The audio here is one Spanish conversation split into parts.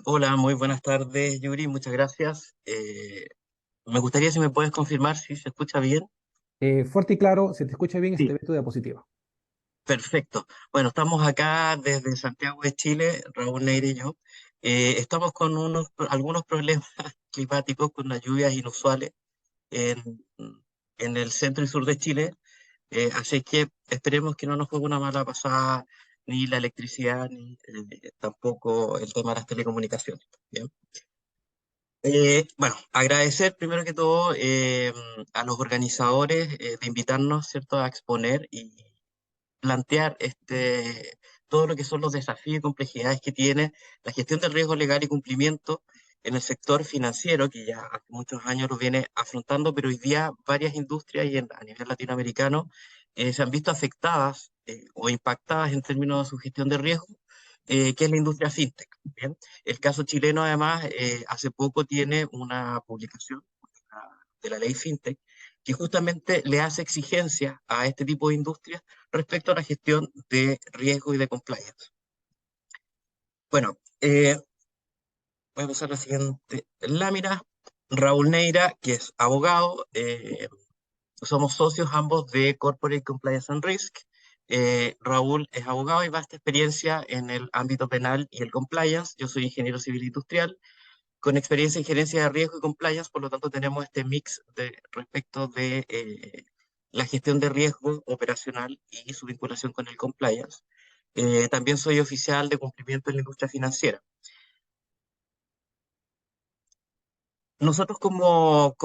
Hola, muy buenas tardes, Yuri, muchas gracias. Me gustaría si me puedes confirmar si se escucha bien. Fuerte y claro, se te escucha bien y se te Sí, ve tu diapositiva. perfecto. Bueno, estamos acá desde Santiago de Chile, Raúl Neire y yo. Estamos con algunos problemas climáticos, con las lluvias inusuales en, en el centro y sur de Chile. Así que esperemos que no nos juegue una mala pasada ni la electricidad, ni tampoco el tema de las telecomunicaciones. ¿Bien? Bueno, agradecer primero que todo a los organizadores de invitarnos, ¿cierto?, a exponer y plantear todo lo que son los desafíos y complejidades que tiene la gestión del riesgo legal y cumplimiento en el sector financiero, que ya hace muchos años lo viene afrontando, pero hoy día varias industrias a nivel latinoamericano se han visto afectadas o impactadas en términos de su gestión de riesgo, que es la industria fintech. ¿Bien? El caso chileno, además, hace poco tiene una publicación de la ley fintech que justamente le hace exigencias a este tipo de industrias respecto a la gestión de riesgo y de compliance. Bueno, voy a pasar a la siguiente lámina. Raúl Neira, que es abogado, somos socios ambos de Corporate Compliance and Risk. Raúl es abogado y vasta experiencia en el ámbito penal y el compliance. Yo soy ingeniero civil industrial con experiencia en gerencia de riesgo y compliance, por lo tanto tenemos este mix respecto de la gestión de riesgo operacional y su vinculación con el compliance. También soy oficial de cumplimiento en la industria financiera. Nosotros como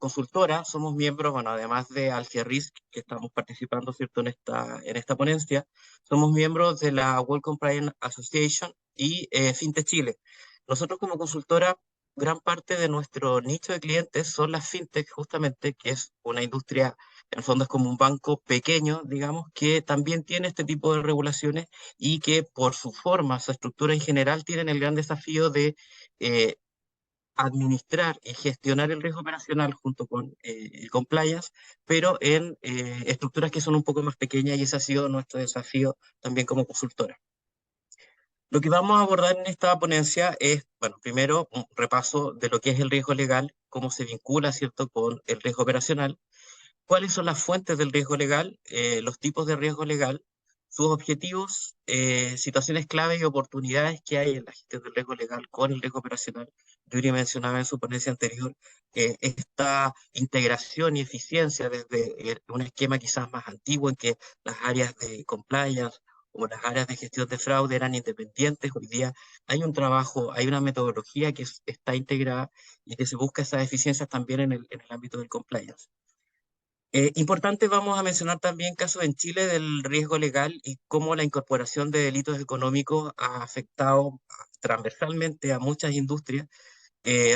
consultora somos miembros, bueno, además de Risk que estamos participando, ¿cierto?, en esta ponencia, somos miembros de la World Compliance Association y FinTech Chile. Nosotros como consultora, gran parte de nuestro nicho de clientes son las FinTech, justamente, que es una industria, en el fondo es como un banco pequeño, digamos, que también tiene este tipo de regulaciones y que por su forma, su estructura en general, tienen el gran desafío de eh, administrar y gestionar el riesgo operacional junto con el compliance, pero en estructuras que son un poco más pequeñas y ese ha sido nuestro desafío también como consultora. Lo que vamos a abordar en esta ponencia es, bueno, primero un repaso de lo que es el riesgo legal, cómo se vincula, ¿cierto?, con el riesgo operacional, cuáles son las fuentes del riesgo legal, los tipos de riesgo legal, sus objetivos, situaciones clave y oportunidades que hay en la gestión del riesgo legal con el riesgo operacional. Yuri mencionaba en su ponencia anterior esta integración y eficiencia desde un esquema quizás más antiguo en que las áreas de compliance o las áreas de gestión de fraude eran independientes. Hoy día hay un trabajo, hay una metodología que está integrada y que se busca esas eficiencias también en el ámbito del compliance. Importante, vamos a mencionar también casos en Chile del riesgo legal y cómo la incorporación de delitos económicos ha afectado transversalmente a muchas industrias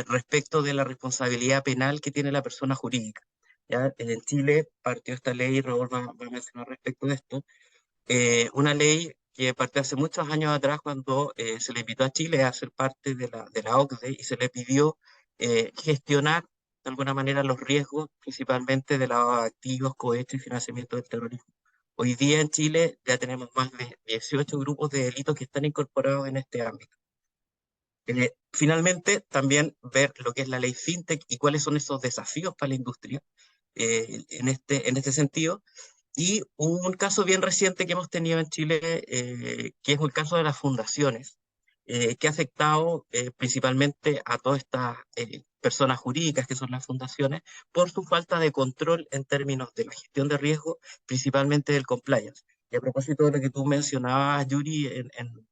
respecto de la responsabilidad penal que tiene la persona jurídica. ¿Ya? En Chile partió esta ley, Raúl va a mencionar respecto de esto, una ley que partió hace muchos años atrás cuando se le invitó a Chile a ser parte de la OCDE y se le pidió gestionar de alguna manera los riesgos, principalmente de lavado de activos, cohecho y financiamiento del terrorismo. Hoy día en Chile ya tenemos más de 18 grupos de delitos que están incorporados en este ámbito. Finalmente, también ver lo que es la ley FinTech y cuáles son esos desafíos para la industria en este sentido. Y un caso bien reciente que hemos tenido en Chile, que es el caso de las fundaciones, que ha afectado principalmente a todas estas personas jurídicas que son las fundaciones por su falta de control en términos de la gestión de riesgo, principalmente del compliance. Y a propósito de lo que tú mencionabas, Yuri, en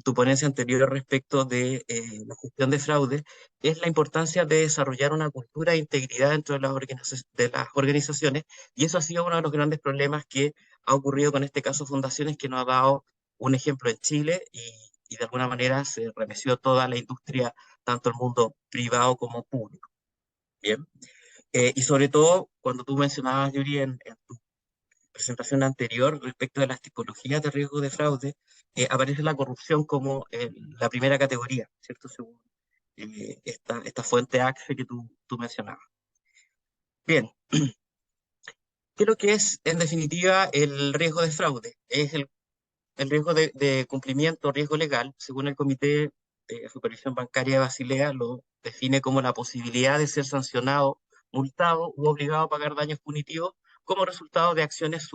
tu ponencia anterior respecto de la gestión de fraude, es la importancia de desarrollar una cultura de integridad dentro de las organizaciones, y eso ha sido uno de los grandes problemas que ha ocurrido con este caso Fundaciones, que nos ha dado un ejemplo en Chile y de alguna manera se remeció toda la industria, tanto el mundo privado como público. Bien. Y sobre todo, cuando tú mencionabas, Yuri, en tu presentación anterior respecto de las tipologías de riesgo de fraude, aparece la corrupción como la primera categoría, ¿cierto? Según esta fuente AXE que tú mencionabas. Bien, ¿qué es lo que es, en definitiva, el riesgo de fraude? Es el el riesgo de cumplimiento, riesgo legal, según el Comité de Supervisión Bancaria de Basilea, lo define como la posibilidad de ser sancionado, multado u obligado a pagar daños punitivos como resultado de acciones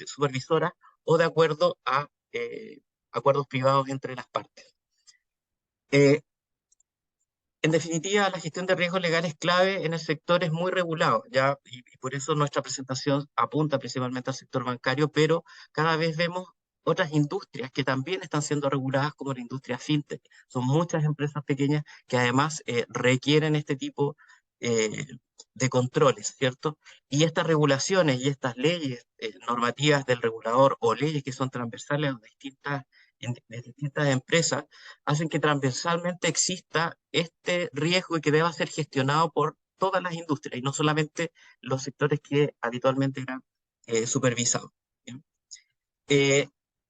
supervisoras o de acuerdo a acuerdos privados entre las partes. Eh, En definitiva, la gestión de riesgos legales clave en el sector es muy regulado, ¿ya? Y por eso nuestra presentación apunta principalmente al sector bancario, pero cada vez vemos otras industrias que también están siendo reguladas, como la industria fintech. Son muchas empresas pequeñas que además requieren este tipo eh, de controles, ¿cierto? Y estas regulaciones y estas leyes normativas del regulador o leyes que son transversales a de distintas empresas hacen que transversalmente exista este riesgo y que deba ser gestionado por todas las industrias y no solamente los sectores que habitualmente eran supervisados. ¿Bien? Eh,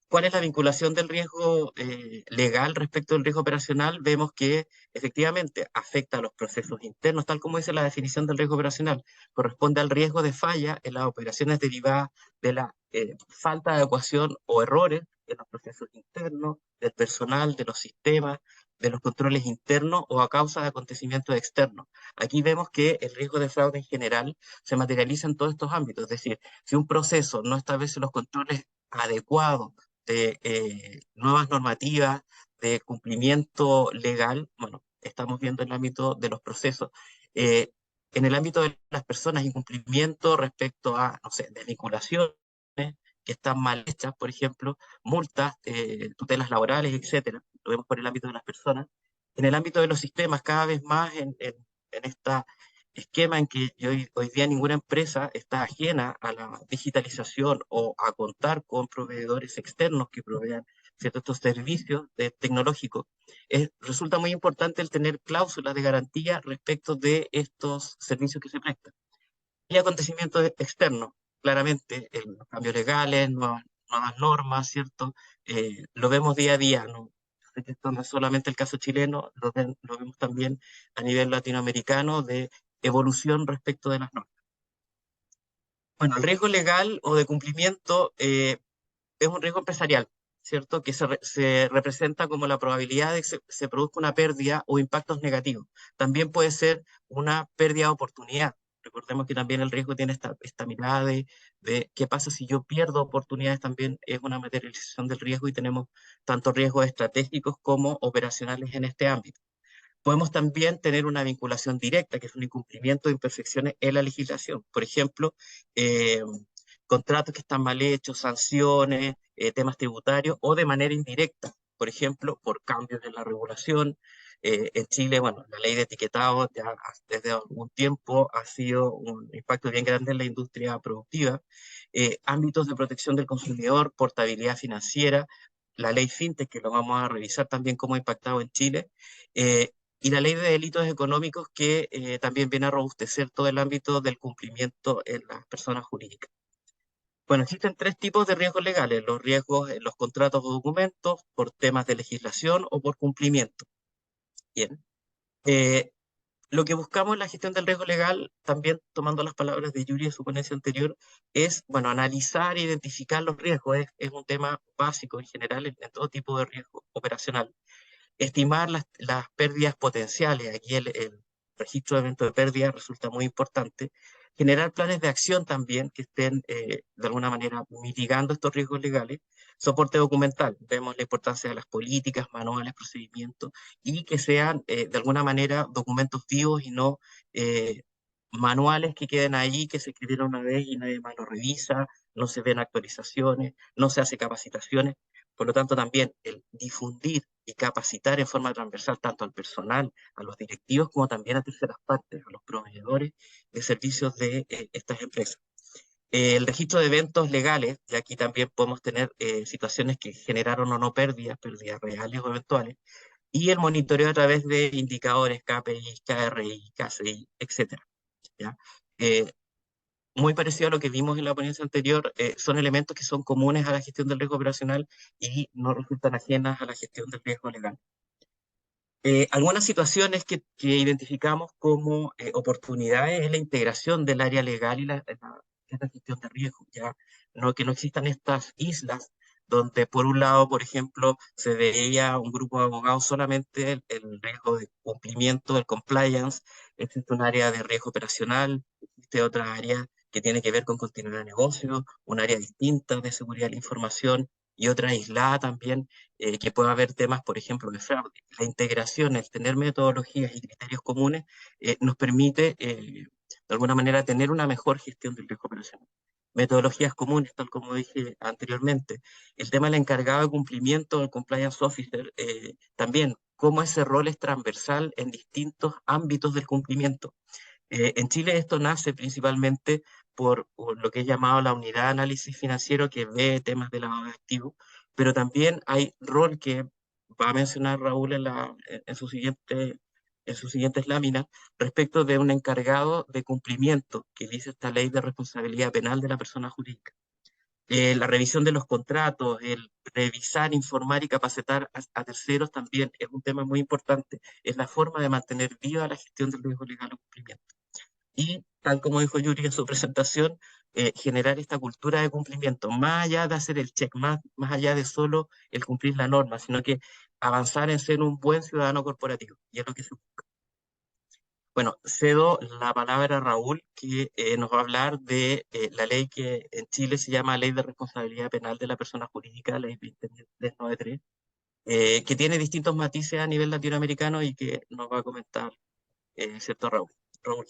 ¿Cuál es la vinculación del riesgo legal respecto del riesgo operacional? Vemos que efectivamente afecta a los procesos internos, tal como dice la definición del riesgo operacional. Corresponde al riesgo de falla en las operaciones derivadas de la falta de adecuación o errores en los procesos internos, del personal, de los sistemas, de los controles internos o a causa de acontecimientos externos. Aquí vemos que el riesgo de fraude en general se materializa en todos estos ámbitos, es decir, si un proceso no establece los controles adecuado de nuevas normativas, de cumplimiento legal, bueno, estamos viendo en el ámbito de los procesos. Eh, en el ámbito de las personas, incumplimiento respecto a, no sé, desvinculaciones que están mal hechas, por ejemplo, multas, tutelas laborales, etcétera. Lo vemos por el ámbito de las personas. En el ámbito de los sistemas, cada vez más en esta esquema en que hoy día ninguna empresa está ajena a la digitalización o a contar con proveedores externos que provean ciertos estos servicios tecnológicos, resulta muy importante el tener cláusulas de garantía respecto de estos servicios que se prestan. Y acontecimientos externos, claramente, los cambios legales, nuevas normas, ¿cierto? Lo vemos día a día, ¿no? Sé que esto no es solamente el caso chileno, lo vemos también a nivel latinoamericano de evolución respecto de las normas. Bueno, el riesgo legal o de cumplimiento es un riesgo empresarial, ¿cierto? Que se representa como la probabilidad de que se produzca una pérdida o impactos negativos. También puede ser una pérdida de oportunidad. Recordemos que también el riesgo tiene esta mirada de qué pasa si yo pierdo oportunidades, también es una materialización del riesgo y tenemos tanto riesgos estratégicos como operacionales en este ámbito. Podemos también tener una vinculación directa, que es un incumplimiento de imperfecciones en la legislación. Por ejemplo, eh, contratos que están mal hechos, sanciones, temas tributarios o de manera indirecta. Por ejemplo, por cambios en la regulación. En Chile, bueno, la ley de etiquetado ya desde algún tiempo ha sido un impacto bien grande en la industria productiva. Ámbitos de protección del consumidor, portabilidad financiera, la ley FinTech, que lo vamos a revisar también cómo ha impactado en Chile. Eh, y la ley de delitos económicos que también viene a robustecer todo el ámbito del cumplimiento en las personas jurídicas. Bueno, existen tres tipos de riesgos legales: los riesgos en los contratos o documentos, por temas de legislación o por cumplimiento. Bien. Eh, lo que buscamos en la gestión del riesgo legal, también tomando las palabras de Yuri en su ponencia anterior, es, bueno, analizar e identificar los riesgos. Es un tema básico en general en todo tipo de riesgo operacional. Estimar las pérdidas potenciales, aquí el registro de eventos de pérdida resulta muy importante. Generar planes de acción también que estén de alguna manera mitigando estos riesgos legales. Soporte documental, vemos la importancia de las políticas, manuales, procedimientos, y que sean de alguna manera documentos vivos y no eh, manuales que queden ahí, que se escribieron una vez y nadie más lo revisa, no se ven actualizaciones, no se hace capacitaciones. Por lo tanto, también el difundir y capacitar en forma transversal tanto al personal, a los directivos, como también a terceras partes, a los proveedores de servicios de estas empresas. El registro de eventos legales, y aquí también podemos tener situaciones que generaron o no pérdidas, pérdidas reales o eventuales, y el monitoreo a través de indicadores KPI, KRI, KCI, etcétera. ¿Ya? Eh, Muy parecido a lo que vimos en la ponencia anterior, son elementos que son comunes a la gestión del riesgo operacional y no resultan ajenas a la gestión del riesgo legal. Algunas situaciones que identificamos como oportunidades es la integración del área legal y la gestión de riesgo, ya no que no existan estas islas donde por un lado, por ejemplo, se veía un grupo de abogados solamente el riesgo de cumplimiento del compliance, existe un área de riesgo operacional, existe otra área que tiene que ver con continuidad de negocio, un área distinta de seguridad de la información y otra aislada también, que pueda haber temas, por ejemplo, de fraude. La integración, el tener metodologías y criterios comunes, nos permite, de alguna manera, tener una mejor gestión del riesgo operacional. Metodologías comunes, tal como dije anteriormente. El tema del encargado de cumplimiento, el compliance officer, también, cómo ese rol es transversal en distintos ámbitos del cumplimiento. En Chile esto nace principalmente por lo que es llamado la unidad de análisis financiero que ve temas de lavado de activos, pero también hay rol que va a mencionar Raúl en sus siguientes láminas respecto de un encargado de cumplimiento que dice esta ley de responsabilidad penal de la persona jurídica. La revisión de los contratos, el revisar, informar y capacitar a terceros también es un tema muy importante. Es la forma de mantener viva la gestión del riesgo legal o cumplimiento. Y tal como dijo Yuri en su presentación, generar esta cultura de cumplimiento, más allá de hacer el check, más allá de solo el cumplir la norma, sino que avanzar en ser un buen ciudadano corporativo. Y es lo que se... Bueno, cedo la palabra a Raúl, que nos va a hablar de la ley que en Chile se llama Ley de Responsabilidad Penal de la Persona Jurídica, Ley 20393, que tiene distintos matices a nivel latinoamericano y que nos va a comentar, ¿cierto, Raúl? Raúl,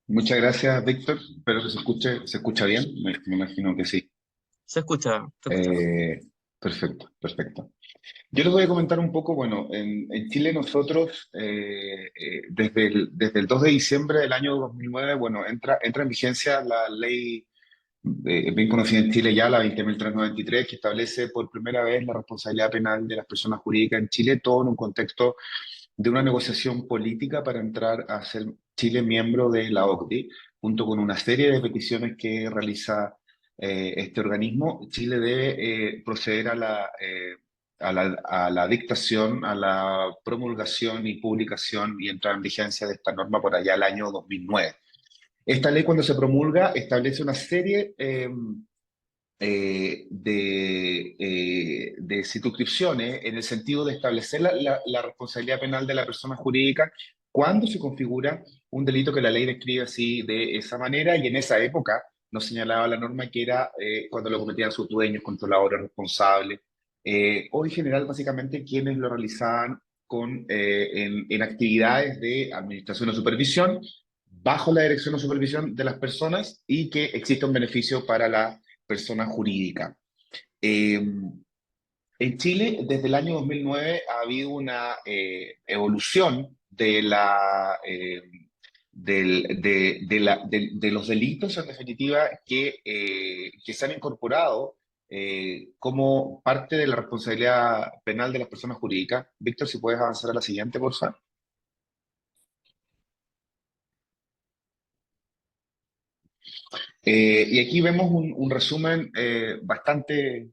Muchas gracias, Víctor. Espero que se escucha bien. Me imagino que sí. se escucha. Eh, Perfecto, perfecto. Yo les voy a comentar un poco, bueno, en Chile nosotros, desde el 2 de diciembre del año 2009, bueno, entra en vigencia la ley bien conocida en Chile ya, la 20.393, que establece por primera vez la responsabilidad penal de las personas jurídicas en Chile, todo en un contexto de una negociación política para entrar a ser Chile miembro de la OCDE, junto con una serie de peticiones que realiza este organismo. Chile debe proceder a la dictación, a la promulgación y publicación y entrar en vigencia de esta norma por allá el año 2009. Esta ley, cuando se promulga, establece una serie de circunscripciones en el sentido de establecer la responsabilidad penal de la persona jurídica cuando se configura un delito que la ley describe así de esa manera, y en esa época nos señalaba la norma que era cuando lo cometían sus dueños, controladores, responsables, o en general básicamente quienes lo realizaban en actividades de administración o supervisión, bajo la dirección o supervisión de las personas, y que existe un beneficio para la persona jurídica. Eh, en Chile, desde el año 2009, ha habido una evolución de los delitos, en definitiva, que se han incorporado como parte de la responsabilidad penal de las personas jurídicas. Víctor, si puedes avanzar a la siguiente, por favor. Y aquí vemos un resumen bastante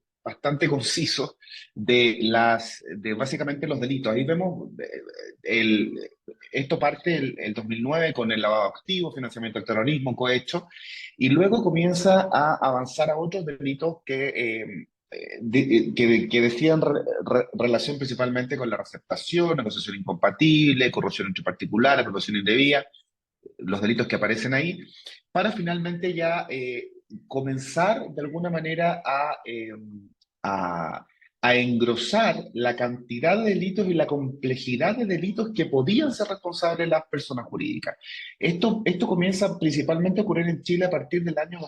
conciso de básicamente los delitos. Ahí vemos, esto parte el 2009 con el lavado de activos, financiamiento del terrorismo, cohecho, y luego comienza a avanzar a otros delitos que decían relación principalmente con la receptación, negociación incompatible, corrupción entre particulares, apropiación indebida, los delitos que aparecen ahí, para finalmente ya comenzar de alguna manera a, a engrosar la cantidad de delitos y la complejidad de delitos que podían ser responsables las personas jurídicas. Esto comienza principalmente a ocurrir en Chile a partir del año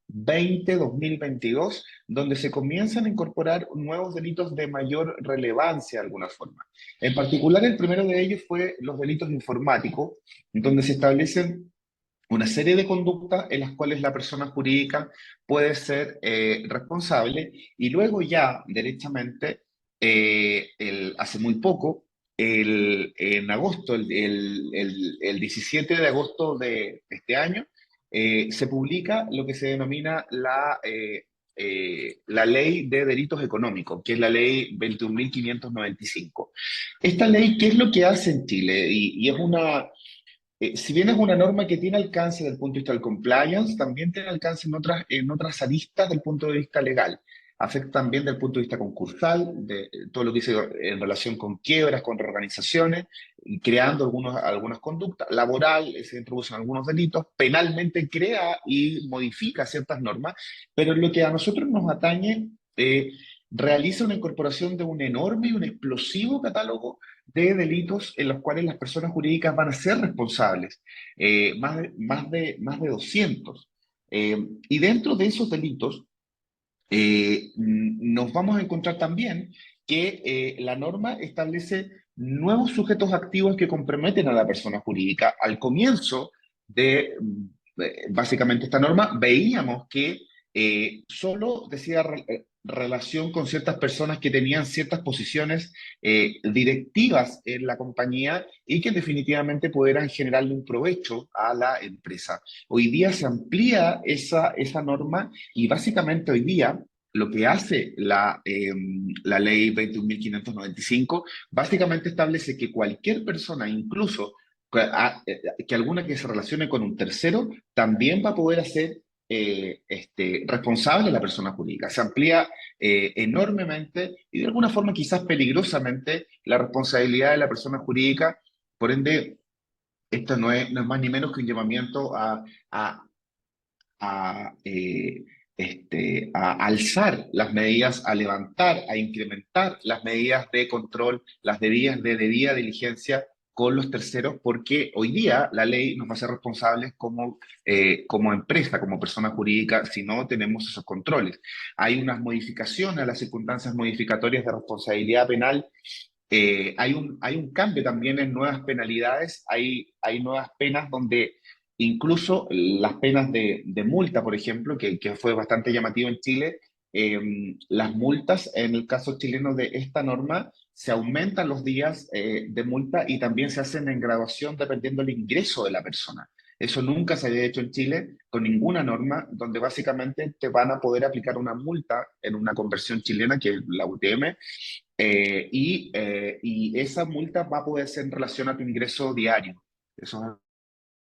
2020-2022, donde se comienzan a incorporar nuevos delitos de mayor relevancia de alguna forma. En particular, el primero de ellos fue los delitos informáticos, donde se establecen una serie de conductas en las cuales la persona jurídica puede ser responsable, y luego ya, derechamente, hace muy poco, en agosto, el 17 de agosto de este año, se publica lo que se denomina la Ley de Delitos Económicos, que es la Ley 21.595. Esta ley, ¿qué es lo que hace en Chile? Y es si bien es una norma que tiene alcance desde el punto de vista del compliance, también tiene alcance en otras aristas del punto de vista legal. afecta también desde el punto de vista concursal, de todo lo que dice en relación con quiebras, con reorganizaciones, y creando algunas conductas. Laboral, se introducen algunos delitos, penalmente crea y modifica ciertas normas, pero en lo que a nosotros nos atañe, realiza una incorporación de un enorme y un explosivo catálogo de delitos en los cuales las personas jurídicas van a ser responsables, más de 200. Y dentro de esos delitos, nos vamos a encontrar también que la norma establece nuevos sujetos activos que comprometen a la persona jurídica. Al comienzo de básicamente esta norma, veíamos que solo decía relación con ciertas personas que tenían ciertas posiciones directivas en la compañía y que definitivamente pudieran generarle un provecho a la empresa. Hoy día se amplía esa norma y básicamente hoy día lo que hace la ley 21.595 básicamente establece que cualquier persona, incluso que alguna que se relacione con un tercero, también va a poder hacer responsable a la persona jurídica. Se amplía enormemente y de alguna forma quizás peligrosamente la responsabilidad de la persona jurídica. Por ende, esto no es más ni menos que un llamamiento a, a alzar las medidas, a levantar, a incrementar las medidas de control, las medidas de debida diligencia con los terceros, porque hoy día la ley nos va a hacer responsables como empresa, como persona jurídica, si no tenemos esos controles. Hay unas modificaciones a las circunstancias modificatorias de responsabilidad penal. Hay un cambio también en nuevas penalidades, hay nuevas penas donde incluso las penas de multa, por ejemplo, que fue bastante llamativo en Chile, las multas en el caso chileno de esta norma se aumentan los días de multa y también se hacen en graduación dependiendo del ingreso de la persona. Eso nunca se había hecho en Chile con ninguna norma, donde básicamente te van a poder aplicar una multa en una conversión chilena, que es la UTM, y esa multa va a poder ser en relación a tu ingreso diario. Eso es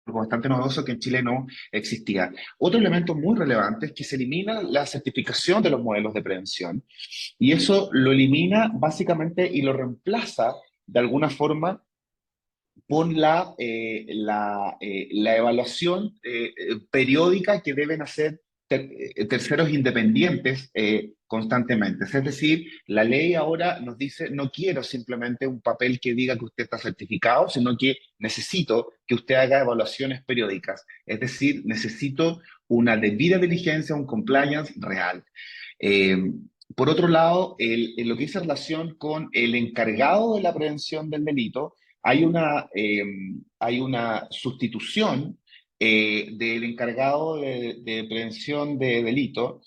algo bastante novedoso que en Chile no existía. Otro elemento muy relevante es que se elimina la certificación de los modelos de prevención y eso lo elimina básicamente y lo reemplaza de alguna forma por la evaluación periódica que deben hacer terceros independientes constantemente. Es decir, la ley ahora nos dice, no quiero simplemente un papel que diga que usted está certificado, sino que necesito que usted haga evaluaciones periódicas. Es decir, necesito una debida diligencia, un compliance real. Eh, por otro lado, en lo que dice relación con el encargado de la prevención del delito, hay una sustitución del encargado de prevención de delito,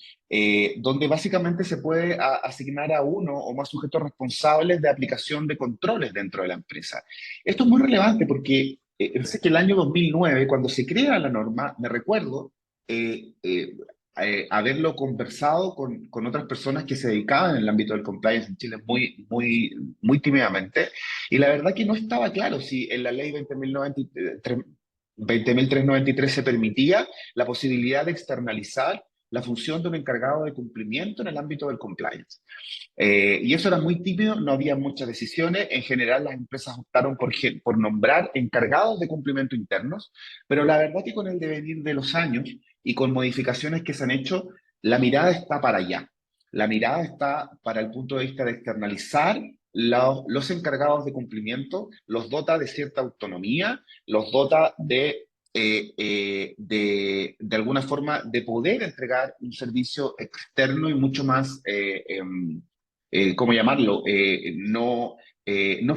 donde básicamente se puede asignar a uno o más sujetos responsables de aplicación de controles dentro de la empresa. Esto es muy relevante porque es que el año 2009, cuando se crea la norma, me recuerdo eh, eh, haberlo conversado con otras personas que se dedicaban en el ámbito del compliance en Chile muy, muy, muy tímidamente, y la verdad que no estaba claro si en la ley 20.393 se permitía la posibilidad de externalizar la función de un encargado de cumplimiento en el ámbito del compliance. Y eso era muy tímido, no había muchas decisiones. En general, las empresas optaron por nombrar encargados de cumplimiento internos, pero la verdad que con el devenir de los años y con modificaciones que se han hecho, la mirada está para allá. La mirada está para el punto de vista de externalizar los encargados de cumplimiento, los dota de cierta autonomía, los dota de alguna forma de poder entregar un servicio externo y mucho más, ¿cómo llamarlo? No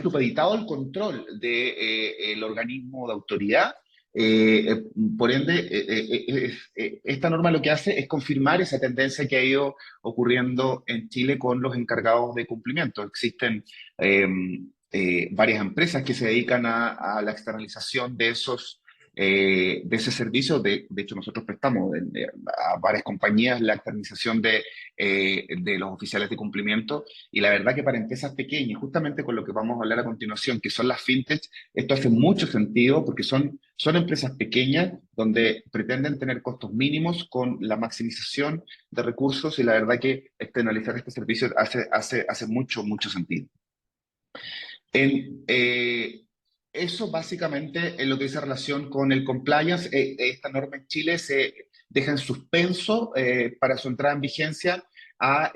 supeditado al control del organismo de autoridad. Por ende, esta norma lo que hace es confirmar esa tendencia que ha ido ocurriendo en Chile con los encargados de cumplimiento. Existen varias empresas que se dedican a la externalización de ese servicio. De hecho, nosotros prestamos a varias compañías la externización de los oficiales de cumplimiento, y la verdad que para empresas pequeñas, justamente con lo que vamos a hablar a continuación, que son las fintech, esto hace mucho sentido porque son empresas pequeñas donde pretenden tener costos mínimos con la maximización de recursos, y la verdad que externalizar este servicio hace mucho, mucho sentido. En, eso básicamente en lo que dice relación con el compliance. Esta norma en Chile se deja en suspenso para su entrada en vigencia a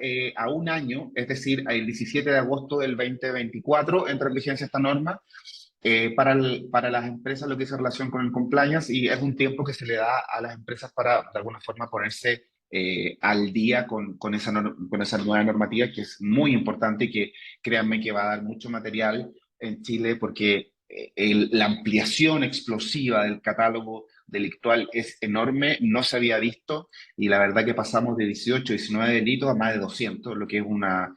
un año, es decir, el 17 de agosto del 2024 entra en vigencia esta norma para las empresas, lo que dice relación con el compliance, y es un tiempo que se le da a las empresas para, de alguna forma, ponerse al día con esa nueva normativa, que es muy importante y que créanme que va a dar mucho material en Chile, porque la ampliación explosiva del catálogo delictual es enorme, no se había visto, y la verdad que pasamos de 18, 19 delitos a más de 200, lo que es una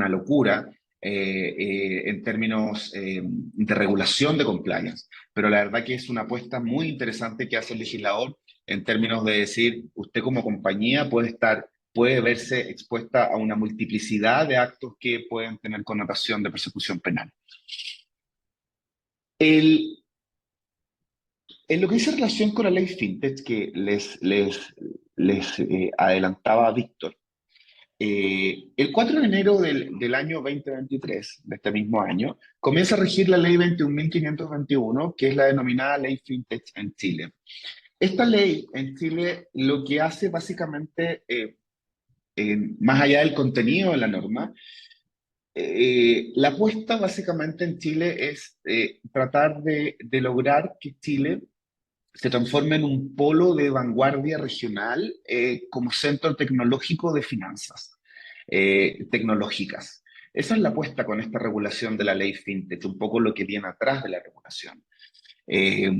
locura en términos de regulación de compliance. Pero la verdad que es una apuesta muy interesante que hace el legislador en términos de decir, usted como compañía puede verse expuesta a una multiplicidad de actos que pueden tener connotación de persecución penal. En lo que dice relación con la ley FinTech, que les adelantaba Víctor, el 4 de enero del año 2023, de este mismo año, comienza a regir la ley 21.521, que es la denominada ley FinTech en Chile. Esta ley en Chile lo que hace básicamente, más allá del contenido de la norma, la apuesta básicamente en Chile es tratar de lograr que Chile se transforme en un polo de vanguardia regional como centro tecnológico de finanzas tecnológicas. Esa es la apuesta con esta regulación de la ley FinTech, un poco lo que viene atrás de la regulación. Eh,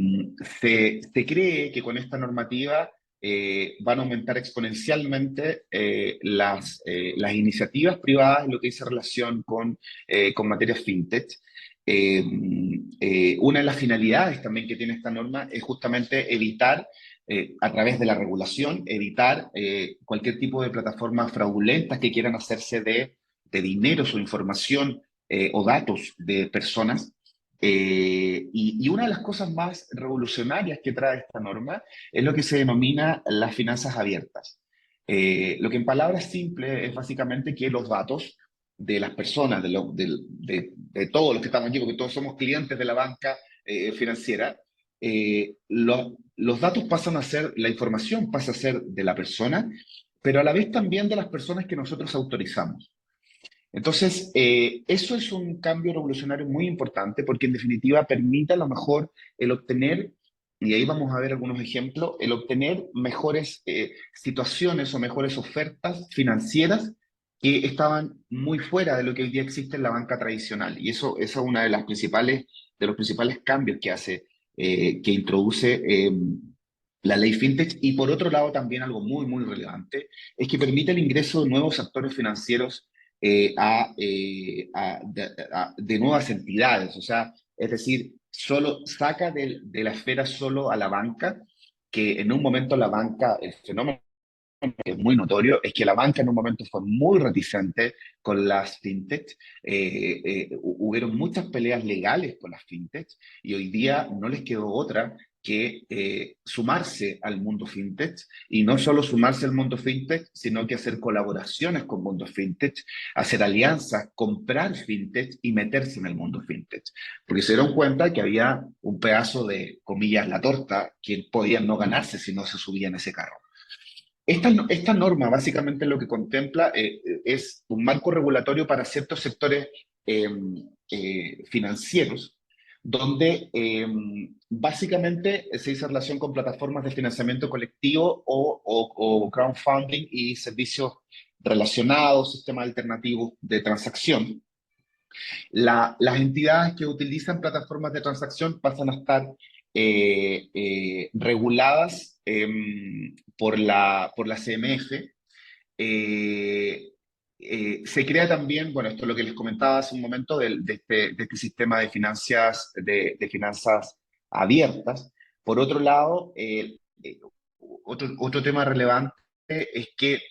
se cree que con esta normativa van a aumentar exponencialmente las iniciativas privadas en lo que dice relación con materias fintech. Una de las finalidades también que tiene esta norma es justamente evitar, a través de la regulación, evitar cualquier tipo de plataformas fraudulentas que quieran hacerse de dineros o información o datos de personas. Y una de las cosas más revolucionarias que trae esta norma es lo que se denomina las finanzas abiertas. Lo que en palabras simples es básicamente que los datos de las personas, de todos los que estamos aquí, porque todos somos clientes de la banca financiera, los datos pasan a ser, la información pasa a ser de la persona, pero a la vez también de las personas que nosotros autorizamos. Entonces, eso es un cambio revolucionario muy importante porque en definitiva permite a lo mejor el obtener, y ahí vamos a ver algunos ejemplos, el obtener mejores situaciones o mejores ofertas financieras que estaban muy fuera de lo que hoy día existe en la banca tradicional. Y eso es uno de los principales cambios que hace, que introduce la ley FinTech. Y por otro lado, también algo muy, muy relevante, es que permite el ingreso de nuevos actores financieros de nuevas entidades. O sea, es decir, solo saca de la esfera solo a la banca, que en un momento la banca, el fenómeno que es muy notorio, es que la banca en un momento fue muy reticente con las fintech. Hubieron muchas peleas legales con las fintech, y hoy día no les quedó otra que sumarse al mundo fintech, y no solo sumarse al mundo fintech, sino que hacer colaboraciones con mundo fintech, hacer alianzas, comprar fintech y meterse en el mundo fintech, porque se dieron cuenta que había un pedazo de, comillas, la torta, que podían no ganarse si no se subían a ese carro. Esta norma básicamente lo que contempla es un marco regulatorio para ciertos sectores eh, financieros, donde básicamente se dice relación con plataformas de financiamiento colectivo o crowdfunding y servicios relacionados, sistemas alternativos de transacción. Las entidades que utilizan plataformas de transacción pasan a estar reguladas por la CMF. Se crea también, bueno, esto es lo que les comentaba hace un momento de este sistema de finanzas abiertas, Por otro lado, otro tema relevante es que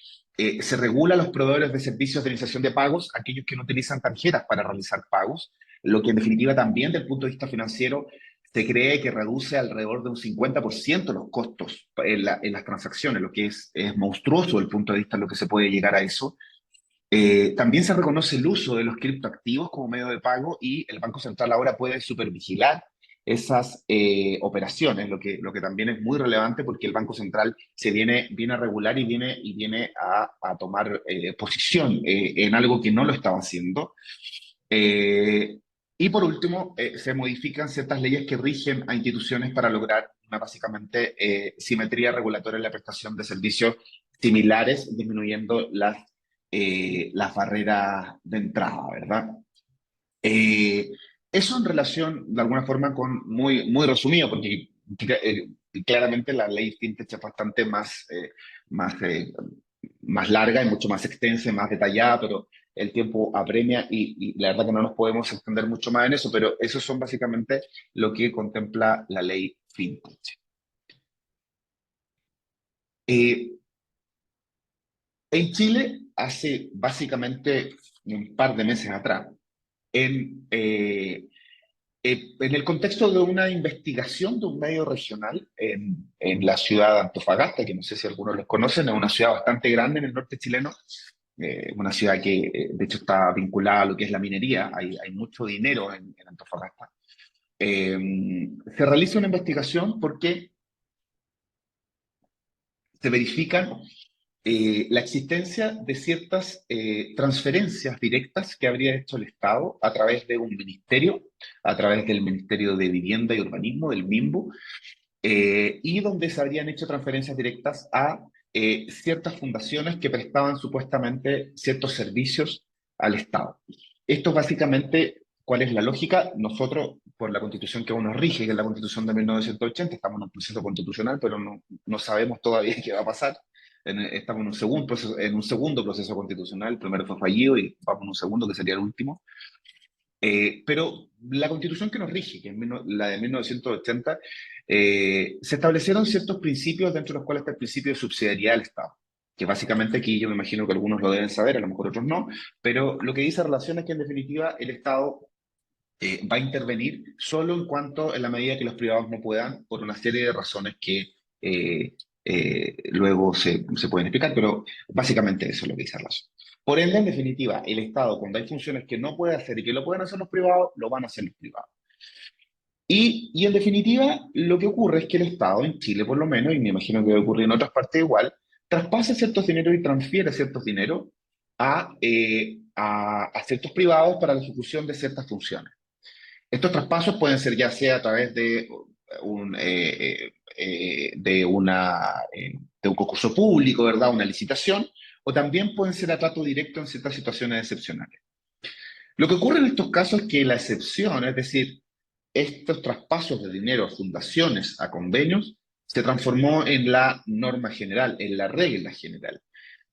se regula a los proveedores de servicios de iniciación de pagos, aquellos que no utilizan tarjetas para realizar pagos, lo que en definitiva también desde el punto de vista financiero se cree que reduce alrededor de un 50% los costos en las transacciones, lo que es monstruoso desde el punto de vista de lo que se puede llegar a eso. También se reconoce el uso de los criptoactivos como medio de pago y el Banco Central ahora puede supervigilar esas operaciones, lo que también es muy relevante porque el Banco Central viene a regular y viene a tomar posición en algo que no lo estaba haciendo. Eh, y por último, se modifican ciertas leyes que rigen a instituciones para lograr una básicamente simetría regulatoria en la prestación de servicios similares, disminuyendo las barreras de entrada, ¿verdad? Eh, Eso en relación, de alguna forma, con muy resumido, porque claramente la ley FinTech es bastante más, más larga y mucho más extensa y más detallada, pero el tiempo apremia y la verdad que no nos podemos extender mucho más en eso, pero esos son básicamente lo que contempla la ley FinTech. Eh, en Chile, hace básicamente un par de meses atrás, en, eh, en el contexto de una investigación de un medio regional en la ciudad de Antofagasta, que no sé si algunos los conocen, es una ciudad bastante grande en el norte chileno, una ciudad que de hecho está vinculada a lo que es la minería, hay mucho dinero en Antofagasta. Se realiza una investigación porque se verifican la existencia de ciertas transferencias directas que habría hecho el Estado a través de un ministerio, a través del Ministerio de Vivienda y Urbanismo, del MIMBU, y donde se habrían hecho transferencias directas a ciertas fundaciones que prestaban supuestamente ciertos servicios al Estado. Esto básicamente, ¿cuál es la lógica? Nosotros, por la constitución que aún nos rige, que es la constitución de 1980, estamos en un proceso constitucional, pero no sabemos todavía qué va a pasar. Estamos en un segundo proceso constitucional, el primero fue fallido y vamos en un segundo, que sería el último. Pero la constitución que nos rige, que es la de 1980, se establecieron ciertos principios dentro de los cuales está el principio de subsidiariedad del Estado, que básicamente aquí yo me imagino que algunos lo deben saber, a lo mejor otros no, pero lo que dice relación es que en definitiva el Estado va a intervenir solo en la medida que los privados no puedan, por una serie de razones que luego se pueden explicar, pero básicamente eso es lo que dice relación. Por ende, en definitiva, el Estado, cuando hay funciones que no puede hacer y que lo pueden hacer los privados, lo van a hacer los privados. Y en definitiva, lo que ocurre es que el Estado, en Chile por lo menos, y me imagino que va a ocurrir en otras partes igual, traspasa ciertos dineros y transfiere ciertos dineros a ciertos privados para la ejecución de ciertas funciones. Estos traspasos pueden ser ya sea a través de un concurso público, ¿verdad? Una licitación, o también pueden ser a trato directo en ciertas situaciones excepcionales. Lo que ocurre en estos casos es que la excepción, es decir, estos traspasos de dinero a fundaciones, a convenios, se transformó en la norma general, en la regla general.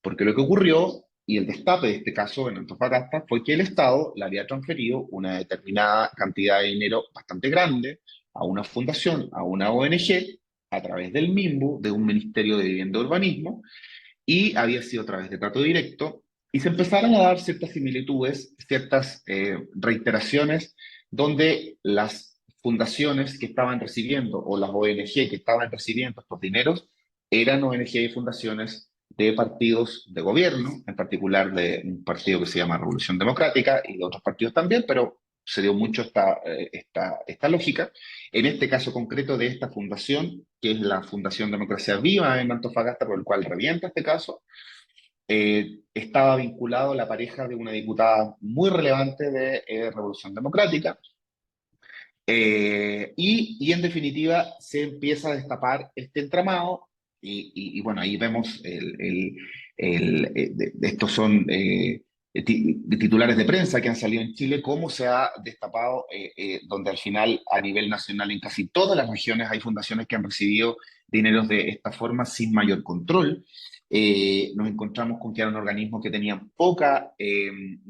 Porque lo que ocurrió, y el destape de este caso en Antofagasta, fue que el Estado le había transferido una determinada cantidad de dinero bastante grande a una fundación, a una ONG, a través del MIMBU, de un Ministerio de Vivienda y Urbanismo, y había sido a través de trato directo, y se empezaron a dar ciertas similitudes, ciertas reiteraciones, donde las fundaciones que estaban recibiendo, o las ONG que estaban recibiendo estos dineros, eran ONG y fundaciones de partidos de gobierno, en particular de un partido que se llama Revolución Democrática y de otros partidos también, pero se dio mucho esta lógica. En este caso concreto de esta fundación, que es la Fundación Democracia Viva en Antofagasta, por el cual revienta este caso, estaba vinculado a la pareja de una diputada muy relevante de Revolución Democrática, y en definitiva se empieza a destapar este entramado y bueno, ahí vemos estos son titulares de prensa que han salido en Chile, cómo se ha destapado, donde al final a nivel nacional en casi todas las regiones hay fundaciones que han recibido dineros de esta forma sin mayor control. Nos encontramos con que eran organismos que tenían poca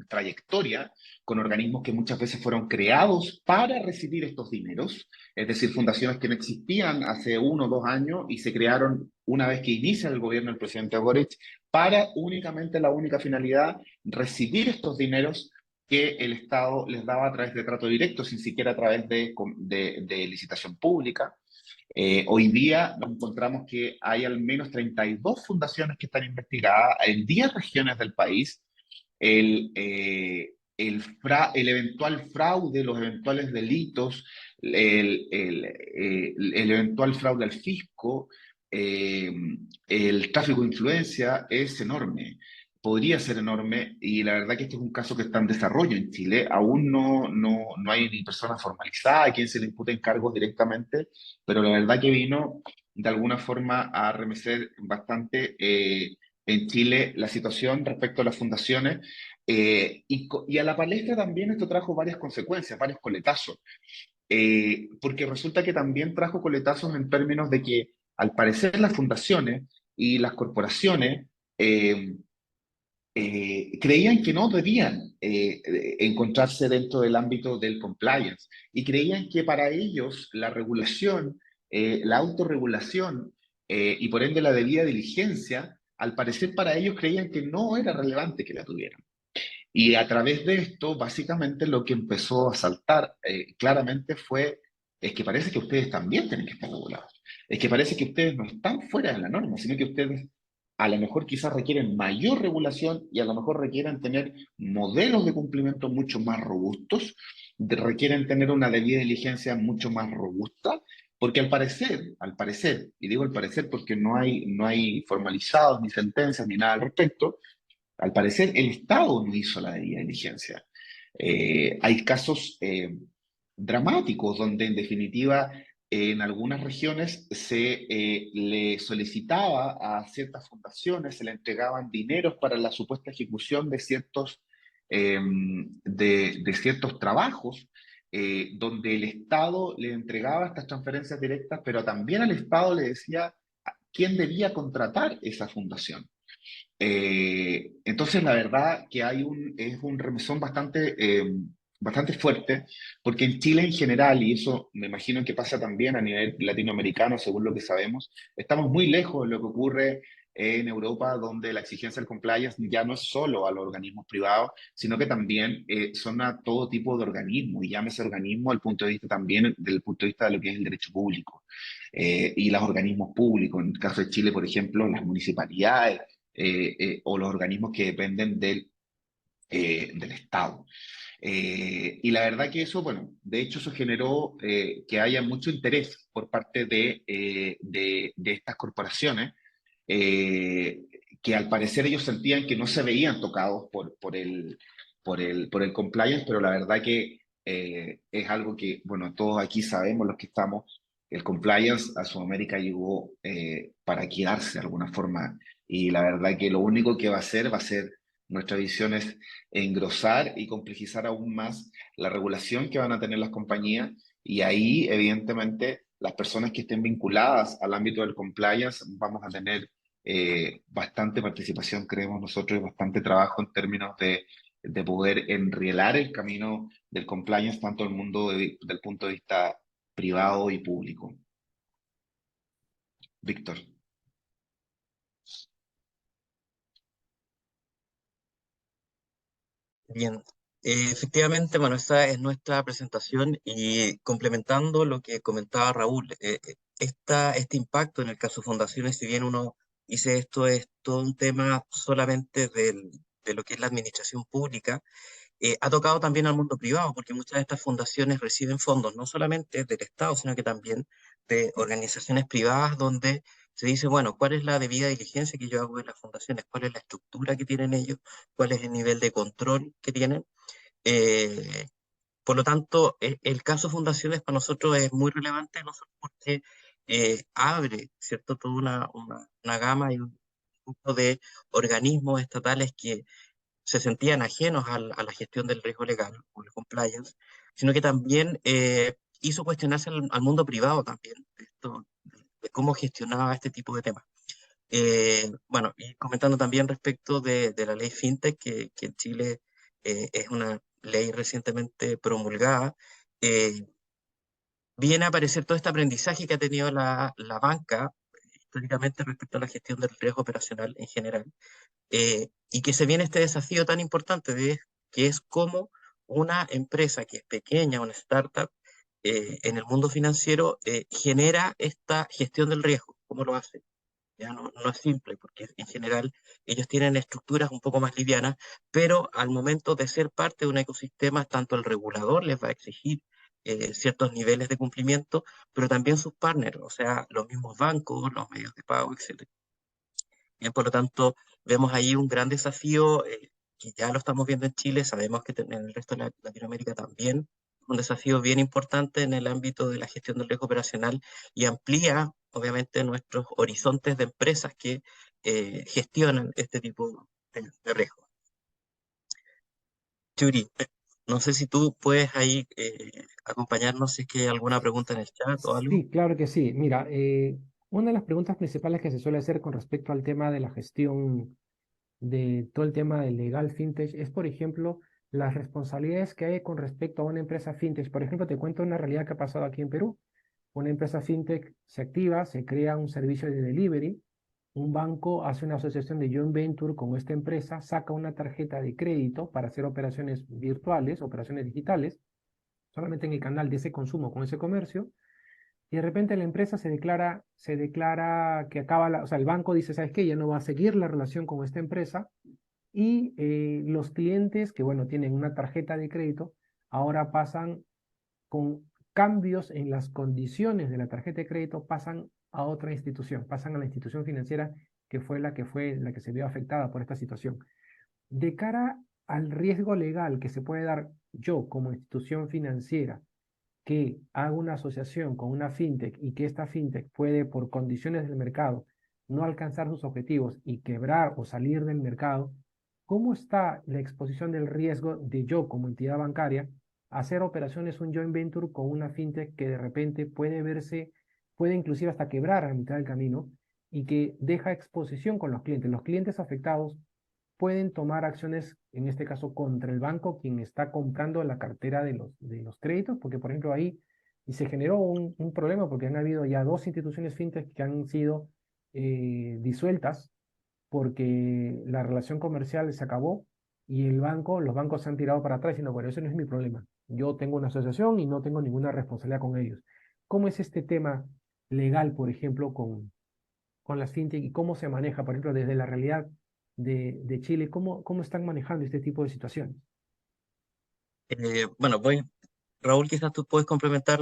trayectoria, con organismos que muchas veces fueron creados para recibir estos dineros, es decir, fundaciones que no existían hace 1 o 2 años y se crearon una vez que inicia el gobierno del presidente Boric para únicamente la única finalidad, recibir estos dineros que el Estado les daba a través de trato directo, sin siquiera a través de licitación pública. Hoy día nos encontramos que hay al menos 32 fundaciones que están investigadas en 10 regiones del país. El eventual fraude, los eventuales delitos, el eventual fraude al fisco, eh, el tráfico de influencia es enorme, podría ser enorme, y la verdad que este es un caso que está en desarrollo en Chile. Aún no hay ni persona formalizada a quien se le imputen cargos directamente, pero la verdad que vino de alguna forma a remecer bastante en Chile la situación respecto a las fundaciones, y a la palestra también esto trajo varias consecuencias, varios coletazos, porque resulta que también trajo coletazos en términos de que al parecer las fundaciones y las corporaciones eh, creían que no debían encontrarse dentro del ámbito del compliance y creían que para ellos la regulación, la autorregulación y por ende la debida diligencia, al parecer para ellos creían que no era relevante que la tuvieran. Y a través de esto, básicamente lo que empezó a saltar claramente fue, es que parece que ustedes también tienen que estar regulados. Es que parece que ustedes no están fuera de la norma, sino que ustedes a lo mejor quizás requieren mayor regulación y a lo mejor requieren tener modelos de cumplimiento mucho más robustos, requieren tener una debida diligencia mucho más robusta, porque al parecer, y digo al parecer porque no hay formalizados ni sentencias ni nada al respecto, al parecer, el Estado no hizo la debida diligencia. Hay casos dramáticos donde, en definitiva, en algunas regiones se le solicitaba a ciertas fundaciones, se le entregaban dineros para la supuesta ejecución eh, de ciertos trabajos, donde el Estado le entregaba estas transferencias directas, pero también al Estado le decía quién debía contratar esa fundación. Entonces, la verdad que es un remesón bastante fuerte, porque en Chile en general, y eso me imagino que pasa también a nivel latinoamericano, según lo que sabemos, estamos muy lejos de lo que ocurre en Europa, donde la exigencia del compliance ya no es solo a los organismos privados, sino que también son a todo tipo de organismos, y llámese organismo al punto de vista también, del punto de vista de lo que es el derecho público, y los organismos públicos. En el caso de Chile, por ejemplo, las municipalidades, o los organismos que dependen del Estado. Y la verdad que eso, bueno, de hecho eso generó que haya mucho interés por parte de estas corporaciones, eh, que al parecer ellos sentían que no se veían tocados por el compliance, pero la verdad que es algo que, bueno, todos aquí sabemos, los que estamos, el compliance a Sudamérica llegó para quedarse de alguna forma, y la verdad que lo único que va a ser nuestra visión es engrosar y complejizar aún más la regulación que van a tener las compañías, y ahí evidentemente las personas que estén vinculadas al ámbito del compliance vamos a tener bastante participación, creemos nosotros, y bastante trabajo en términos de poder enrielar el camino del compliance, tanto el mundo del punto de vista privado y público. Víctor. Bien, efectivamente, bueno, esa es nuestra presentación y complementando lo que comentaba Raúl, este impacto en el caso Fundaciones, si bien uno dice esto es todo un tema solamente de lo que es la administración pública, ha tocado también al mundo privado, porque muchas de estas fundaciones reciben fondos no solamente del Estado, sino que también de organizaciones privadas donde se dice, bueno, ¿cuál es la debida diligencia que yo hago en las fundaciones? ¿Cuál es la estructura que tienen ellos? ¿Cuál es el nivel de control que tienen? Eh, por lo tanto, el caso fundaciones para nosotros es muy relevante, no solo porque abre, ¿cierto?, toda una gama y un grupo de organismos estatales que se sentían ajenos a la gestión del riesgo legal o el compliance, sino que también hizo cuestionarse al mundo privado también, de cómo gestionaba este tipo de temas. Bueno, y comentando también respecto de la ley FinTech, que en Chile es una ley recientemente promulgada, eh, viene a aparecer todo este aprendizaje que ha tenido la banca históricamente respecto a la gestión del riesgo operacional en general, y que se viene este desafío tan importante que es cómo una empresa que es pequeña, una startup, en el mundo financiero, genera esta gestión del riesgo, cómo lo hace. Ya no es simple, porque en general ellos tienen estructuras un poco más livianas, pero al momento de ser parte de un ecosistema, tanto el regulador les va a exigir ciertos niveles de cumplimiento, pero también sus partners, o sea, los mismos bancos, los medios de pago, etcétera. Bien, por lo tanto, vemos ahí un gran desafío que ya lo estamos viendo en Chile, sabemos que en el resto de Latinoamérica también, un desafío bien importante en el ámbito de la gestión del riesgo operacional y amplía, obviamente, nuestros horizontes de empresas que gestionan este tipo de riesgo. Yuri, no sé si tú puedes ahí acompañarnos si es que hay alguna pregunta en el chat o algo. Sí, claro que sí. Mira, una de las preguntas principales que se suele hacer con respecto al tema de la gestión de todo el tema del legal fintech es, por ejemplo, las responsabilidades que hay con respecto a una empresa fintech. Por ejemplo, te cuento una realidad que ha pasado aquí en Perú. Una empresa fintech se activa, se crea un servicio de delivery, un banco hace una asociación de joint venture con esta empresa, saca una tarjeta de crédito para hacer operaciones virtuales, operaciones digitales, solamente en el canal de ese consumo con ese comercio, y de repente la empresa se declara que acaba o sea, el banco dice, ¿sabes qué? Ya no va a seguir la relación con esta empresa y los clientes que, bueno, tienen una tarjeta de crédito, ahora pasan con cambios en las condiciones de la tarjeta de crédito, pasan a otra institución, pasan a la institución financiera que fue la que se vio afectada por esta situación. De cara al riesgo legal que se puede dar yo como institución financiera, que haga una asociación con una fintech y que esta fintech puede, por condiciones del mercado, no alcanzar sus objetivos y quebrar o salir del mercado, ¿cómo está la exposición del riesgo de yo como entidad bancaria hacer operaciones, un joint venture con una fintech que de repente puede inclusive hasta quebrar a mitad del camino y que deja exposición con los clientes? Los clientes afectados pueden tomar acciones, en este caso, contra el banco, quien está comprando la cartera de los créditos, porque, por ejemplo, ahí y se generó un problema porque han habido ya dos instituciones fintech que han sido disueltas porque la relación comercial se acabó y los bancos se han tirado para atrás diciendo, bueno, eso no es mi problema. Yo tengo una asociación y no tengo ninguna responsabilidad con ellos. ¿Cómo es este tema legal, por ejemplo, con las fintech y cómo se maneja, por ejemplo, desde la realidad de Chile? ¿Cómo están manejando este tipo de situaciones? Bueno, Raúl, quizás tú puedes complementar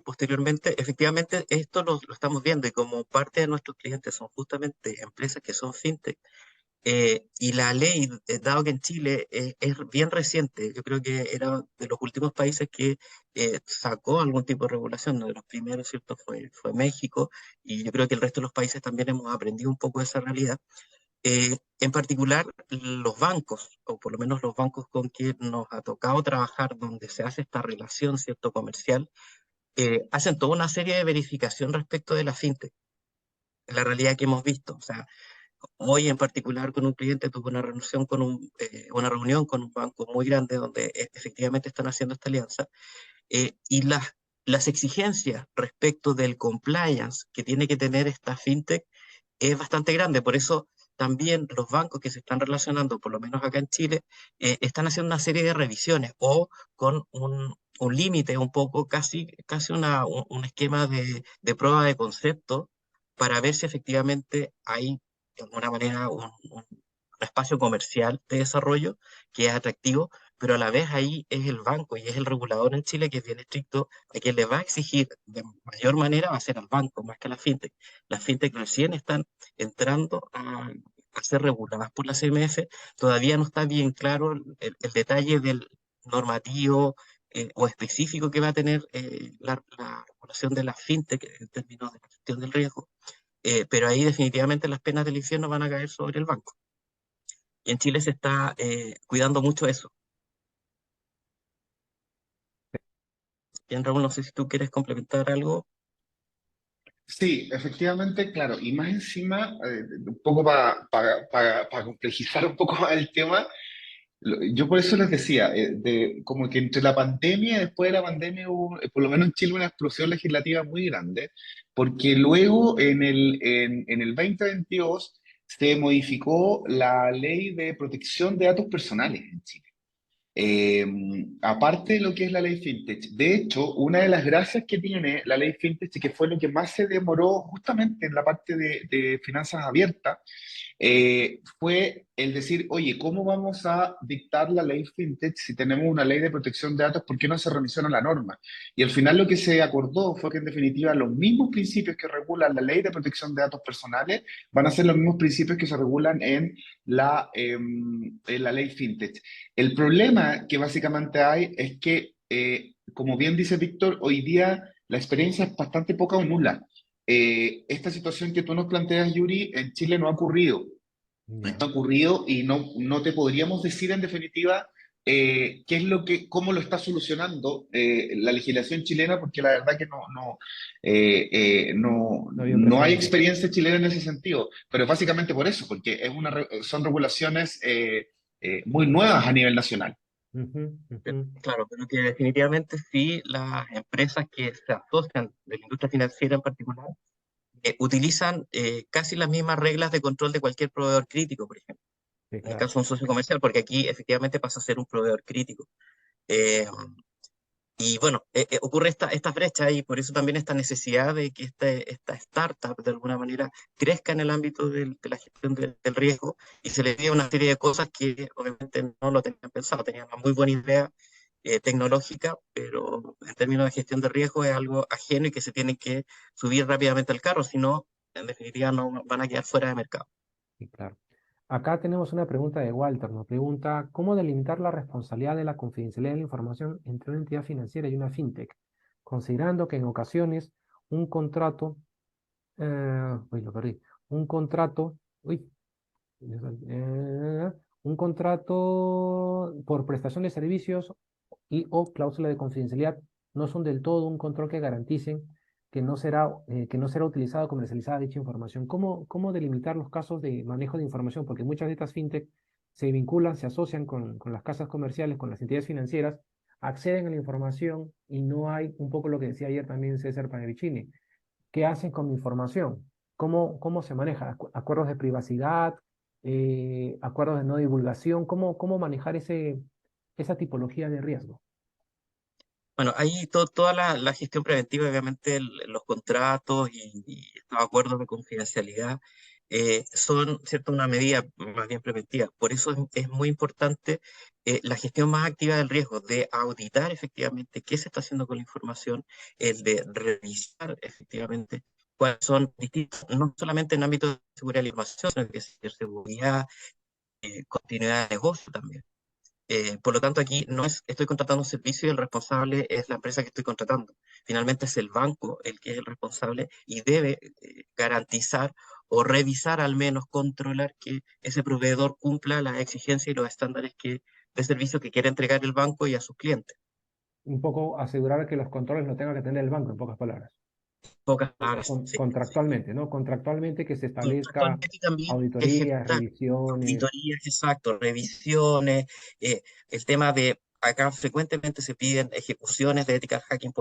posteriormente. Efectivamente, esto lo estamos viendo y como parte de nuestros clientes son justamente empresas que son fintech. Y la ley, dado que en Chile es bien reciente, yo creo que era de los últimos países que sacó algún tipo de regulación, uno de los primeros, ¿cierto? Fue México, y yo creo que el resto de los países también hemos aprendido un poco de esa realidad. En particular, los bancos, o por lo menos los bancos con que nos ha tocado trabajar, donde se hace esta relación, ¿cierto? Comercial, hacen toda una serie de verificación respecto de la fintech, la realidad que hemos visto. O sea, hoy en particular con un cliente tuve una reunión con un banco muy grande donde efectivamente están haciendo esta alianza, y las exigencias respecto del compliance que tiene que tener esta fintech es bastante grande. Por eso también los bancos que se están relacionando, por lo menos acá en Chile, están haciendo una serie de revisiones o con un límite, un poco, casi un esquema de prueba de concepto para ver si efectivamente hay de alguna manera un espacio comercial de desarrollo que es atractivo, pero a la vez ahí es el banco y es el regulador en Chile que es bien estricto, a quien le va a exigir de mayor manera va a ser al banco más que a la fintech. Las fintech recién están entrando a ser reguladas por la CMF. Todavía no está bien claro el detalle del normativo o específico que va a tener la regulación de la fintech en términos de la gestión del riesgo, pero ahí definitivamente las penas del infierno van a caer sobre el banco. Y en Chile se está cuidando mucho eso. Bien, Raúl, no sé si tú quieres complementar algo. Sí, efectivamente, claro, y más encima, un poco para complejizar un poco más el tema, yo por eso les decía, como que entre la pandemia y después de la pandemia hubo, por lo menos en Chile, una explosión legislativa muy grande, porque luego en el 2022 se modificó la ley de protección de datos personales en Chile. Eh, Aparte de lo que es la ley FinTech, de hecho, una de las gracias que tiene la ley FinTech, y que fue lo que más se demoró justamente en la parte de finanzas abiertas, fue el decir, oye, ¿cómo vamos a dictar la ley FinTech si tenemos una ley de protección de datos? ¿Por qué no se revisiona la norma? Y al final lo que se acordó fue que en definitiva los mismos principios que regulan la ley de protección de datos personales van a ser los mismos principios que se regulan en la ley FinTech. El problema que básicamente hay es que, como bien dice Víctor, hoy día la experiencia es bastante poca o nula. Esta situación que tú nos planteas, Yuri, en Chile no ha ocurrido. No Ya, está ocurrido y no te podríamos decir en definitiva qué es cómo lo está solucionando la legislación chilena, porque la verdad que no había no hay precedentes. experiencia chilena en ese sentido, pero básicamente por eso, porque son regulaciones muy nuevas a nivel nacional. Ujú, ujú. Claro, pero que definitivamente sí las empresas que se asocian de la industria financiera en particular utilizan casi las mismas reglas de control de cualquier proveedor crítico, por ejemplo. Sí, En el claro. caso de un socio comercial, porque aquí efectivamente pasa a ser un proveedor crítico. Eh, y bueno, ocurre esta brecha y por eso también esta necesidad de que esta startup de alguna manera crezca en el ámbito de la gestión del riesgo y se le pide una serie de cosas que obviamente no lo tenían pensado, tenían una muy buena idea tecnológica, pero en términos de gestión de riesgo es algo ajeno y que se tiene que subir rápidamente al carro, si no, en definitiva no van a quedar fuera de mercado. Sí, claro. Acá tenemos una pregunta de Walter. Nos pregunta, ¿cómo delimitar la responsabilidad de la confidencialidad de la información entre una entidad financiera y una fintech? Considerando que en ocasiones un contrato, uy, lo perdí, un contrato, uy, eh, un contrato por prestación de servicios y o cláusula de confidencialidad no son del todo un control que garanticen que no será utilizada o comercializada dicha información. ¿Cómo delimitar los casos de manejo de información? Porque muchas de estas fintech se vinculan, se asocian con las casas comerciales, con las entidades financieras, acceden a la información y no hay un poco lo que decía ayer también César Panevicini. ¿Qué hacen con mi información? ¿Cómo se maneja? ¿Acuerdos de privacidad? ¿Acuerdos de no divulgación? ¿Cómo manejar esa tipología de riesgo? Bueno, ahí toda la gestión preventiva, obviamente los contratos y estos acuerdos de confidencialidad son, ¿cierto?, una medida más bien preventiva. Por eso es muy importante la gestión más activa del riesgo, de auditar efectivamente qué se está haciendo con la información, el de revisar efectivamente cuáles son distintos, no solamente en ámbito de seguridad de la información, sino que es seguridad, continuidad de negocio también. Por lo tanto, aquí no es estoy contratando un servicio y el responsable es la empresa que estoy contratando. Finalmente es el banco el que es el responsable y debe garantizar o revisar, al menos controlar que ese proveedor cumpla las exigencias y los estándares de servicio que quiere entregar el banco y a sus clientes. Un poco asegurar que los controles no tenga que tener el banco, en pocas palabras. Pocas palabras, sí, sí. Contractualmente, ¿no? Contractualmente que se establezca Actualmente también auditorías, ejecutar revisiones. auditorías, exacto, revisiones, el tema de, acá frecuentemente se piden ejecuciones de ethical hacking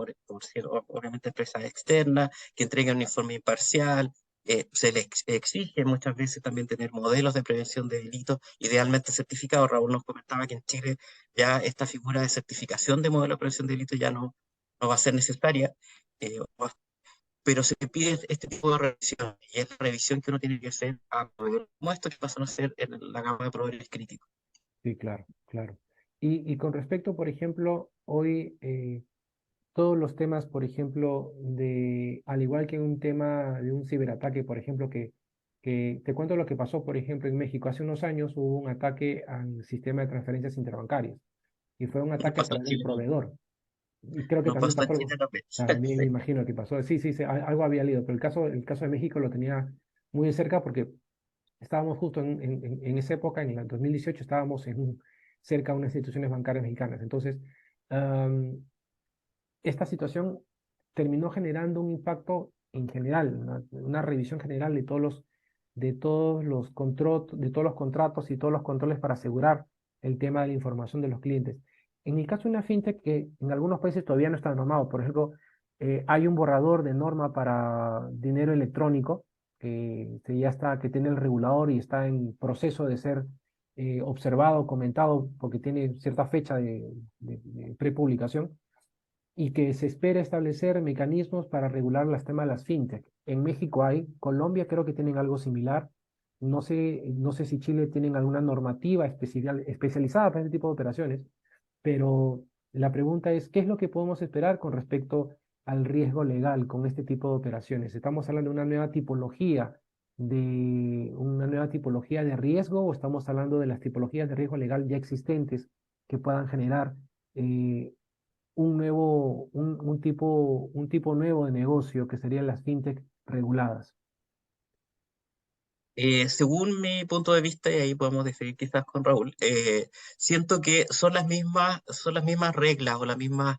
obviamente empresas externas, que entreguen un informe imparcial, se les exige muchas veces también tener modelos de prevención de delitos, idealmente certificados. Raúl nos comentaba que en Chile ya esta figura de certificación de modelo de prevención de delitos ya no va a ser necesaria, pero se pide este tipo de revisión, y es la revisión que uno tiene que hacer a proveedores como esto que pasan a ser en la gama de proveedores críticos. Sí, claro, claro. Y con respecto, por ejemplo, hoy todos los temas, por ejemplo, al igual que un tema de un ciberataque, por ejemplo, que te cuento lo que pasó, por ejemplo, en México. Hace unos años hubo un ataque al sistema de transferencias interbancarias y fue un Nos ataque a pasó en través del Chile también. proveedor. Y creo que Nos también pasó en pasó Chile algo, también. también me Sí. imagino que pasó. Sí, sí, sí, algo había leído, pero el caso de México lo tenía muy de cerca porque estábamos justo en esa época, en el 2018, estábamos cerca de unas instituciones bancarias mexicanas. Entonces, esta situación terminó generando un impacto en general, una revisión general de todos los contratos y todos los controles para asegurar el tema de la información de los clientes. En el caso de una fintech que en algunos países todavía no está normado, por ejemplo, hay un borrador de norma para dinero electrónico que tiene el regulador y está en proceso de ser observado, comentado, porque tiene cierta fecha de prepublicación y que se espera establecer mecanismos para regular los temas de las fintech. En México hay, Colombia creo que tienen algo similar. No sé si Chile tienen alguna normativa especializada para este tipo de operaciones, pero la pregunta es, ¿qué es lo que podemos esperar con respecto al riesgo legal con este tipo de operaciones? ¿Estamos hablando de una nueva tipología de riesgo o estamos hablando de las tipologías de riesgo legal ya existentes que puedan generar eh, un tipo nuevo de negocio que serían las fintech reguladas? Según mi punto de vista, y ahí podemos decidir quizás con Raúl, siento que son las mismas reglas o las mismas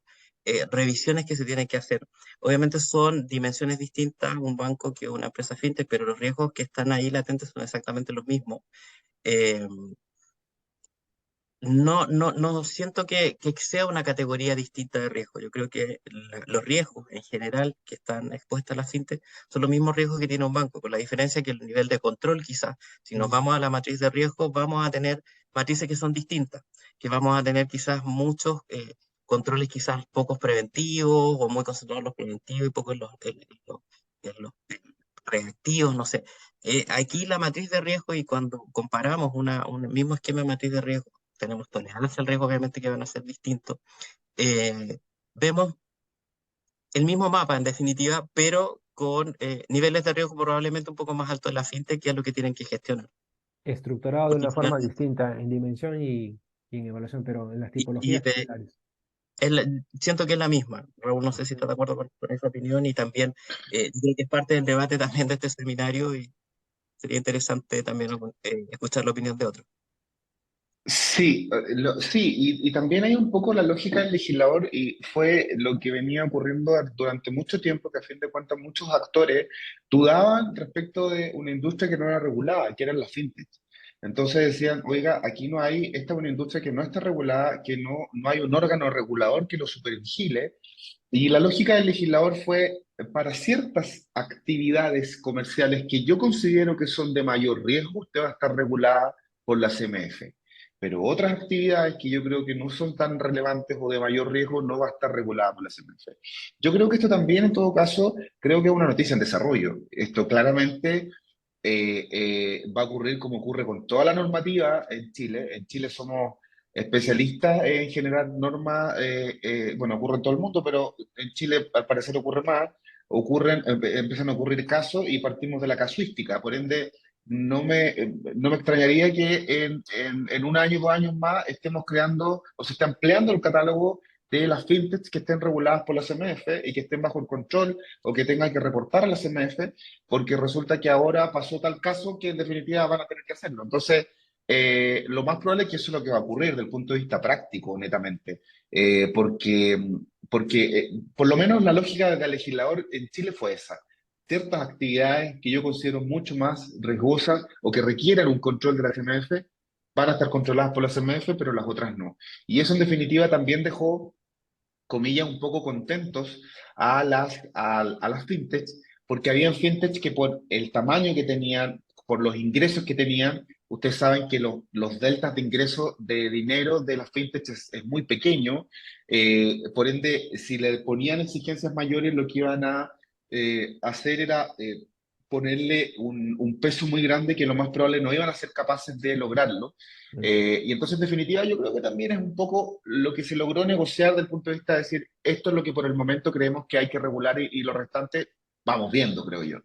revisiones que se tienen que hacer. Obviamente son dimensiones distintas, un banco que una empresa fintech, pero los riesgos que están ahí latentes son exactamente los mismos. Eh, no siento que sea una categoría distinta de riesgo. Yo creo que los riesgos en general que están expuestos a la fintech son los mismos riesgos que tiene un banco, con la diferencia que el nivel de control quizás, si nos Mm. vamos a la matriz de riesgo, vamos a tener matrices que son distintas, que vamos a tener quizás muchos controles quizás pocos preventivos o muy concentrados en los preventivos y pocos en los reactivos, no sé. Aquí la matriz de riesgo y cuando comparamos un mismo esquema de matriz de riesgo, tenemos tolerancia al riesgo, obviamente que van a ser distintos. eh, Vemos el mismo mapa en definitiva, pero con niveles de riesgo probablemente un poco más altos de la fintech, que es lo que tienen que gestionar. Estructurado de Porque al una final, forma distinta en dimensión y en evaluación, pero en las y tipologías similares. siento que es la misma. Raúl, no sé si Ok. estás de acuerdo con esa opinión y también creo que es parte del debate también de este seminario y sería interesante también escuchar la opinión de otros. Sí, sí, y también hay un poco la lógica del legislador y fue lo que venía ocurriendo durante mucho tiempo, que a fin de cuentas muchos actores dudaban respecto de una industria que no era regulada, que eran las fintech. Entonces decían, oiga, aquí no hay, esta es una industria que no está regulada, que no hay un órgano regulador que lo supervigile. Y la lógica del legislador fue, para ciertas actividades comerciales que yo considero que son de mayor riesgo, usted va a estar regulada por la CMF. Pero otras actividades que yo creo que no son tan relevantes o de mayor riesgo no va a estar regulada por la CMF. Yo creo que esto también, en todo caso, creo que es una noticia en desarrollo. Esto claramente va a ocurrir como ocurre con toda la normativa en Chile. En Chile somos especialistas en generar normas, bueno, ocurre en todo el mundo, pero en Chile al parecer ocurre más, empiezan a ocurrir casos y partimos de la casuística. Por ende, no me extrañaría que en un año, 2 años más, estemos creando o se esté ampliando el catálogo de las fintechs que estén reguladas por la CMF y que estén bajo el control o que tengan que reportar a la CMF, porque resulta que ahora pasó tal caso que en definitiva van a tener que hacerlo. Entonces, lo más probable es que eso es lo que va a ocurrir desde el punto de vista práctico, netamente, porque por lo menos la lógica del legislador en Chile fue esa. Ciertas actividades que yo considero mucho más riesgosas o que requieran un control de la CMF van a estar controladas por la CMF, pero las otras no. Y eso en definitiva también dejó, comillas, un poco contentos a las fintechs, porque habían fintechs que por el tamaño que tenían, por los ingresos que tenían, ustedes saben que los deltas de ingreso de dinero de las fintechs es muy pequeño, por ende, si le ponían exigencias mayores, lo que iban a hacer era ponerle un peso muy grande que lo más probable no iban a ser capaces de lograrlo. Y entonces, en definitiva, yo creo que también es un poco lo que se logró negociar desde el punto de vista de decir, esto es lo que por el momento creemos que hay que regular y lo restante vamos viendo, creo yo.